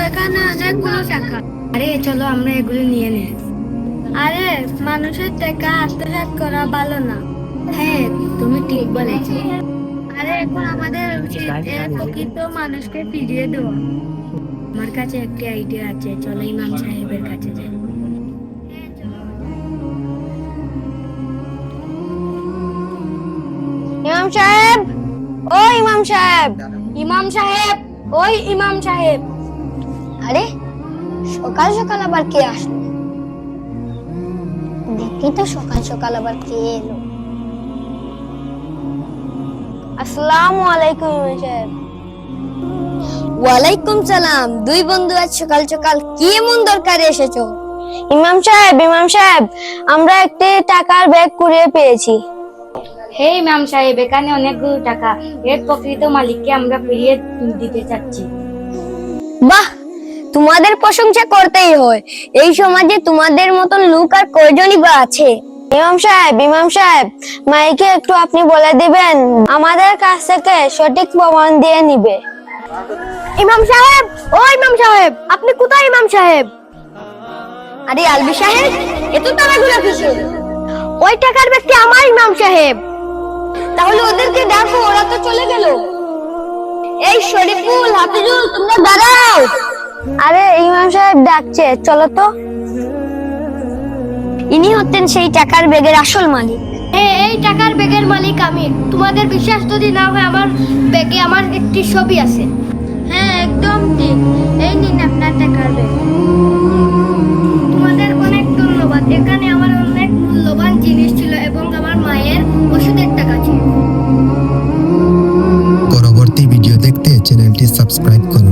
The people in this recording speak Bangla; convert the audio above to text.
এখানে অনেকগুলো টাকা। আরে চলো আমরা এগুলো নিয়ে নিই। আরে মানুষের টাকা আত্মসাৎ করা ভালো না। হ্যাঁ তুমি ঠিক বলেছ। আরে এখন আমাদের উচিত এর প্রকৃত মানুষকে ফিরিয়ে দেওয়া। আমার কাছে একটি আইডিয়া আছে, চলো ইমাম সাহেবের কাছে যাই। ইমাম সাহেব, ও ইমাম সাহেব, ইমাম সাহেব, ওই ইমাম সাহেব। আরে সকাল সকাল আবার কে আসলো? দেখি তো সকাল সকাল আবার কে এলো। আসসালামু আলাইকুম ইমাম সাহেব। ওয়ালাইকুম সালাম। দুই বন্ধু আজ সকাল সকাল কি এমন দরকারে এসেছো? ইমাম সাহেব, ইমাম সাহেব, আমরা একটি টাকার ব্যাগ কুড়িয়ে পেয়েছি। হে ইমাম সাহেব, এখানে অনেকগুলো টাকা। এর প্রকৃত মালিককে আমরা ফিরিয়ে দিতে চাচ্ছি। বাহ, তোমাদের প্রশংসা করতেই হয়। এই সমাজে তোমাদের মতন লোক আর কয়জনই বা আছে? ইমাম সাহেব, ইমাম সাহেব, মাইকে একটু আপনি বলে দিবেন, আমাদের কাছ থেকে সঠিক প্রমাণ দিয়ে নিবে। ইমাম সাহেব, ও ইমাম সাহেব, আপনি কোথায় ইমাম সাহেব? আরে আলবি সাহেব, এত তাড়াহুড়া কিসের? ওই টাকার ব্যক্তি আমার ইমাম সাহেব। তাহলে ওদেরকে ডাকো, ওরা তো চলে গেল। এই শরীফুল, হাফিজুল, তোমরা দাঁড়াও। আরে ইমাম সাহেব ডাকছে, চলো তো। ইনি হচ্ছেন সেই টাকার ব্যাগের আসল মালিক। এই টাকার ব্যাগের মালিক আমি। তোমাদের বিশ্বাস যদি না হয়, আমার ব্যাগে আমার একটি ছবি আছে। হ্যাঁ একদম ঠিক। এই নিন আপনার টাকার ব্যাগ। তোমাদের অনেক ধন্যবাদ। এখানে আমার অনেক মূল্যবান জিনিস ছিল এবং আমার মায়ের ওষুধের টাকা ছিল। পরবর্তী ভিডিও দেখতে চ্যানেলটি সাবস্ক্রাইব করুন।